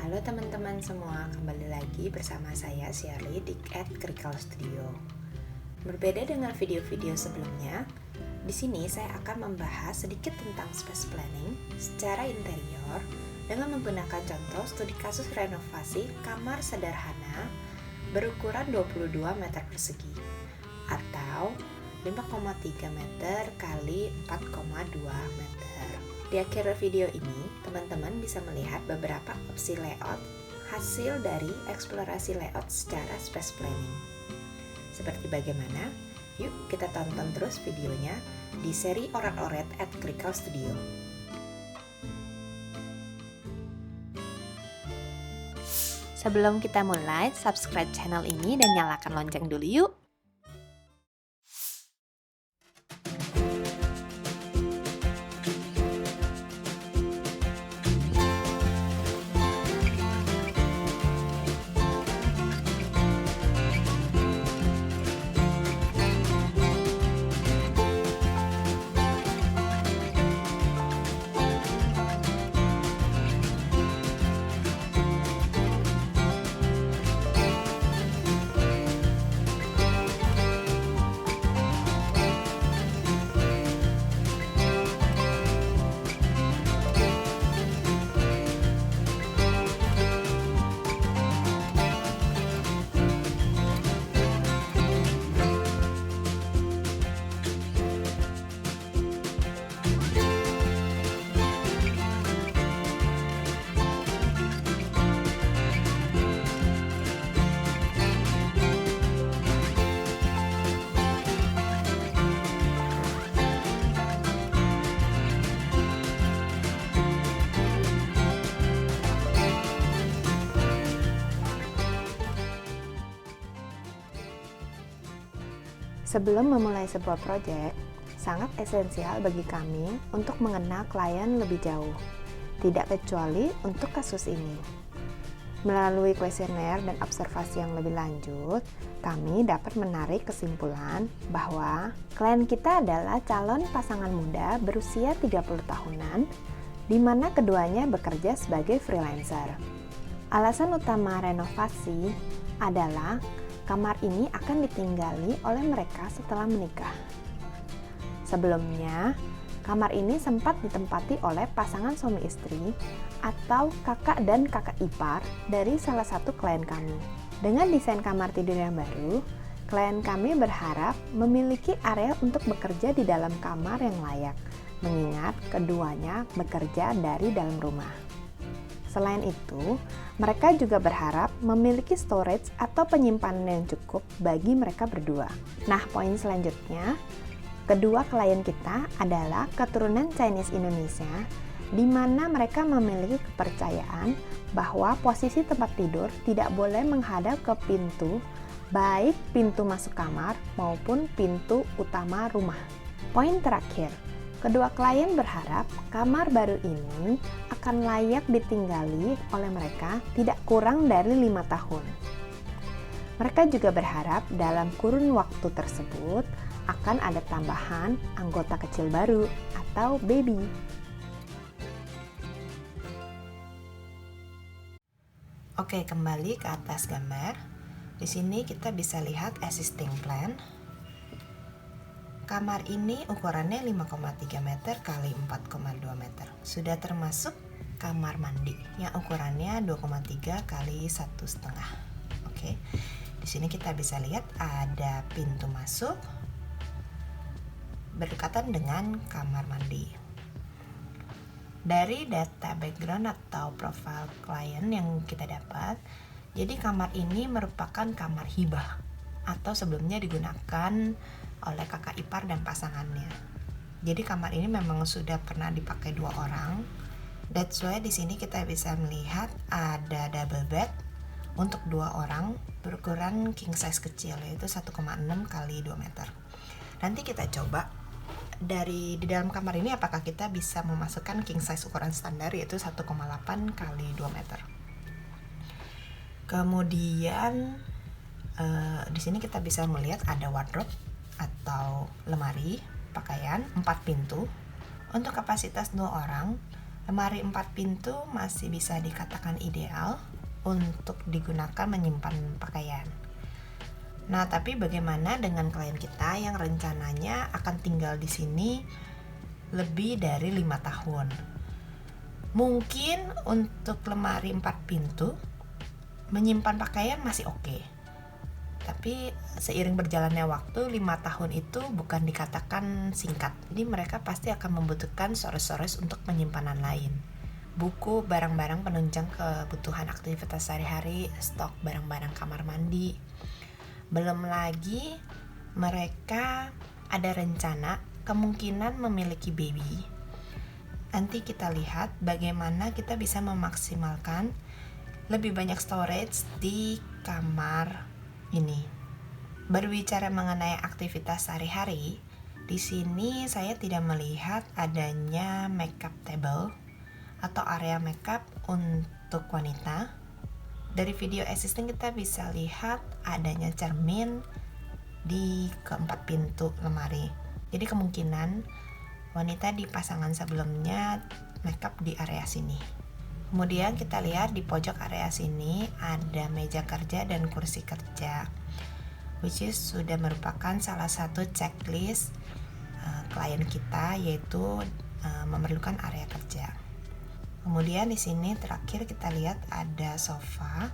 Halo teman-teman semua, kembali lagi bersama saya Shirley di @Critical Studio. Berbeda dengan video-video sebelumnya, di sini saya akan membahas sedikit tentang space planning secara interior dengan menggunakan contoh studi kasus renovasi kamar sederhana berukuran 22 meter persegi atau 5,3 meter kali 4,2 meter. Di akhir video ini, teman-teman bisa melihat beberapa opsi layout hasil dari eksplorasi layout secara space planning. Seperti bagaimana? Yuk kita tonton terus videonya di seri Orat-Oret @Critical Studio. Sebelum kita mulai, subscribe channel ini dan nyalakan lonceng dulu yuk. Sebelum memulai sebuah proyek, sangat esensial bagi kami untuk mengenal klien lebih jauh, tidak kecuali untuk kasus ini. Melalui kuesioner dan observasi yang lebih lanjut, kami dapat menarik kesimpulan bahwa klien kita adalah calon pasangan muda berusia 30 tahunan, di mana keduanya bekerja sebagai freelancer. Alasan utama renovasi adalah kamar ini akan ditinggali oleh mereka setelah menikah. Sebelumnya, kamar ini sempat ditempati oleh pasangan suami istri atau kakak dan kakak ipar dari salah satu klien kami. Dengan desain kamar tidur yang baru, klien kami berharap memiliki area untuk bekerja di dalam kamar yang layak, mengingat keduanya bekerja dari dalam rumah. Selain itu, mereka juga berharap memiliki storage atau penyimpanan yang cukup bagi mereka berdua. Nah, poin selanjutnya, kedua klien kita adalah keturunan Chinese Indonesia, di mana mereka memiliki kepercayaan bahwa posisi tempat tidur tidak boleh menghadap ke pintu, baik pintu masuk kamar maupun pintu utama rumah. Poin terakhir, kedua klien berharap kamar baru ini akan layak ditinggali oleh mereka tidak kurang dari 5 tahun. Mereka juga berharap dalam kurun waktu tersebut akan ada tambahan anggota kecil baru atau baby. Oke, kembali ke atas gambar. Di sini kita bisa lihat existing plan. Kamar ini ukurannya 5,3 meter kali 4,2 meter. Sudah termasuk kamar mandi yang ukurannya 2,3 kali 1,5. Oke. Di sini kita bisa lihat ada pintu masuk berdekatan dengan kamar mandi. Dari data background atau profile klien yang kita dapat, jadi kamar ini merupakan kamar hibah atau sebelumnya digunakan oleh kakak ipar dan pasangannya. Jadi kamar ini memang sudah pernah dipakai 2 orang. That's why di sini kita bisa melihat ada double bed untuk 2 orang berukuran king size kecil, yaitu 1,6 kali 2 meter. Nanti kita coba di dalam kamar ini apakah kita bisa memasukkan king size ukuran standar, yaitu 1,8 kali 2 meter. Kemudian di sini kita bisa melihat ada wardrobe atau lemari pakaian 4 pintu untuk kapasitas 2 orang Lemari 4 pintu masih bisa dikatakan ideal untuk digunakan menyimpan pakaian. Nah, tapi bagaimana dengan klien kita yang rencananya akan tinggal di sini lebih dari 5 tahun? Mungkin untuk lemari 4 pintu menyimpan pakaian masih oke. Tapi seiring berjalannya waktu, 5 tahun itu bukan dikatakan singkat. Jadi mereka pasti akan membutuhkan storage untuk penyimpanan lain. Buku, barang-barang penunjang kebutuhan aktivitas sehari-hari, stok barang-barang kamar mandi. Belum lagi mereka ada rencana kemungkinan memiliki baby. Nanti kita lihat bagaimana kita bisa memaksimalkan lebih banyak storage di kamar ini. Berbicara mengenai aktivitas sehari-hari, di sini saya tidak melihat adanya makeup table atau area makeup untuk wanita. Dari video existing kita bisa lihat adanya cermin di keempat pintu lemari. Jadi kemungkinan wanita di pasangan sebelumnya makeup di area sini. Kemudian kita lihat di pojok area sini ada meja kerja dan kursi kerja, which is sudah merupakan salah satu checklist klien kita, yaitu memerlukan area kerja. Kemudian di sini terakhir kita lihat ada sofa.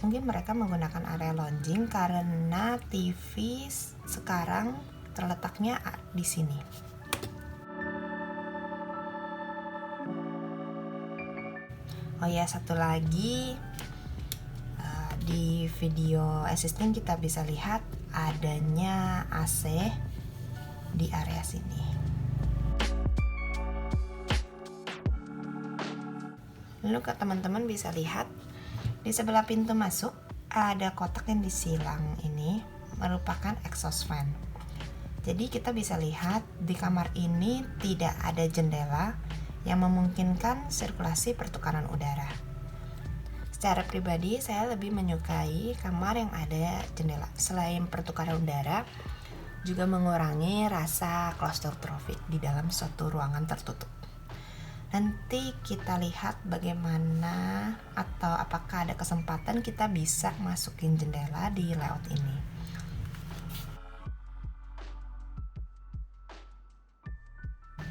Mungkin mereka menggunakan area lounging karena TV sekarang terletaknya di sini. Oh ya, satu lagi, di video existing kita bisa lihat adanya AC di area sini. Lalu teman-teman bisa lihat di sebelah pintu masuk ada kotak yang disilang, ini merupakan exhaust fan. Jadi kita bisa lihat di kamar ini tidak ada jendela yang memungkinkan sirkulasi pertukaran udara. Secara pribadi saya lebih menyukai kamar yang ada jendela. Selain pertukaran udara, juga mengurangi rasa klaustrofobik di dalam suatu ruangan tertutup. Nanti kita lihat bagaimana atau apakah ada kesempatan kita bisa masukin jendela di layout ini.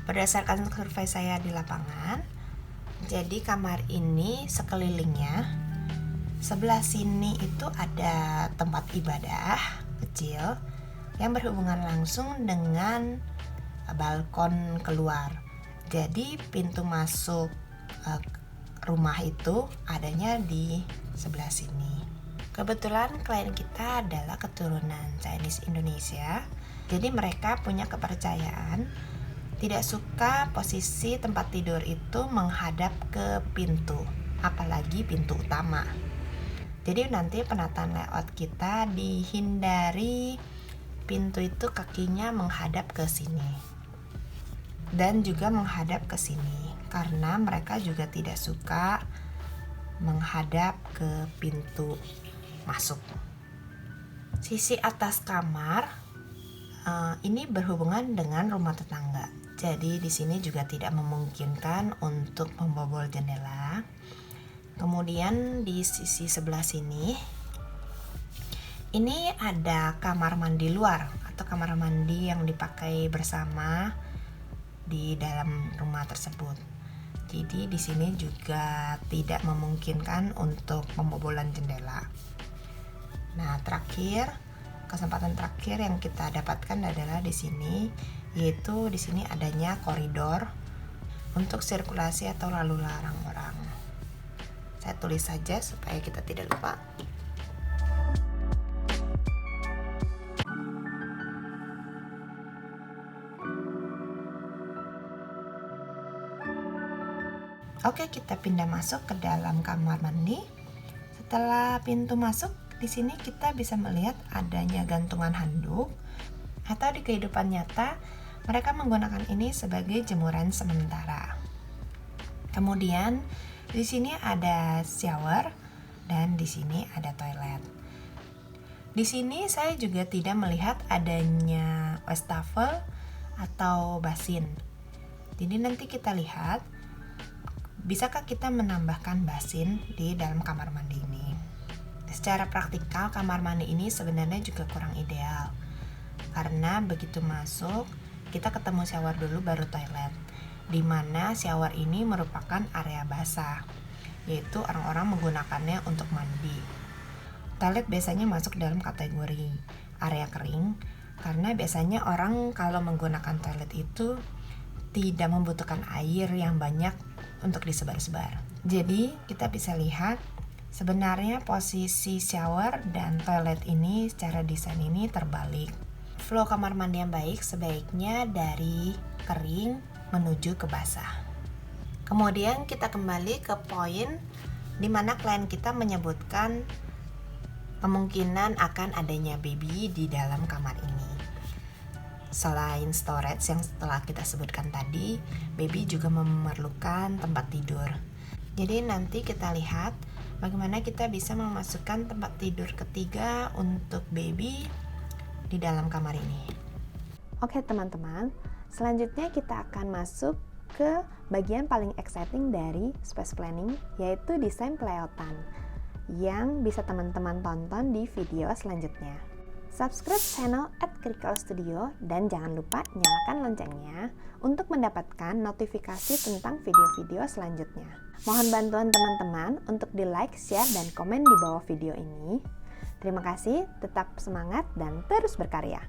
Berdasarkan survei saya di lapangan, jadi kamar ini sekelilingnya, sebelah sini itu ada tempat ibadah kecil yang berhubungan langsung dengan balkon keluar. Jadi pintu masuk rumah itu adanya di sebelah sini. Kebetulan klien kita adalah keturunan Chinese Indonesia. Jadi mereka punya kepercayaan tidak suka posisi tempat tidur itu menghadap ke pintu, apalagi pintu utama. Jadi nanti penataan layout kita dihindari pintu itu kakinya menghadap ke sini dan juga menghadap ke sini, karena mereka juga tidak suka menghadap ke pintu masuk. Sisi atas kamar ini berhubungan dengan rumah tetangga. Jadi di sini juga tidak memungkinkan untuk membobol jendela. Kemudian di sisi sebelah sini ini ada kamar mandi luar atau kamar mandi yang dipakai bersama di dalam rumah tersebut. Jadi di sini juga tidak memungkinkan untuk pembobolan jendela. Nah, kesempatan terakhir yang kita dapatkan adalah di sini, yaitu di sini adanya koridor untuk sirkulasi atau lalu lalang orang. Saya tulis saja supaya kita tidak lupa. Oke, kita pindah masuk ke dalam kamar mandi. Setelah pintu masuk, di sini kita bisa melihat adanya gantungan handuk, atau di kehidupan nyata mereka menggunakan ini sebagai jemuran sementara. Kemudian di sini ada shower dan di sini ada toilet. Di sini saya juga tidak melihat adanya wastafel atau basin. Jadi nanti kita lihat, bisakah kita menambahkan basin di dalam kamar mandi ini. Secara praktikal, kamar mandi ini sebenarnya juga kurang ideal, karena begitu masuk, kita ketemu shower dulu baru toilet, di mana shower ini merupakan area basah, yaitu orang-orang menggunakannya untuk mandi. Toilet biasanya masuk dalam kategori area kering, karena biasanya orang kalau menggunakan toilet itu tidak membutuhkan air yang banyak untuk disebar-sebar. Jadi kita bisa lihat sebenarnya posisi shower dan toilet ini secara desain ini terbalik. Flow kamar mandi yang baik sebaiknya dari kering menuju ke basah. Kemudian kita kembali ke poin di mana klien kita menyebutkan kemungkinan akan adanya baby di dalam kamar ini. Selain storage yang setelah kita sebutkan tadi, baby juga memerlukan tempat tidur. Jadi nanti kita lihat bagaimana kita bisa memasukkan tempat tidur ketiga untuk baby di dalam kamar ini. Oke teman-teman, selanjutnya kita akan masuk ke bagian paling exciting dari space planning, yaitu desain pelayoutan, yang bisa teman-teman tonton di video selanjutnya. Subscribe channel @Critical dan jangan lupa nyalakan loncengnya untuk mendapatkan notifikasi tentang video-video selanjutnya. Mohon bantuan teman-teman untuk di like, share, dan komen di bawah video ini. Terima kasih, tetap semangat dan terus berkarya.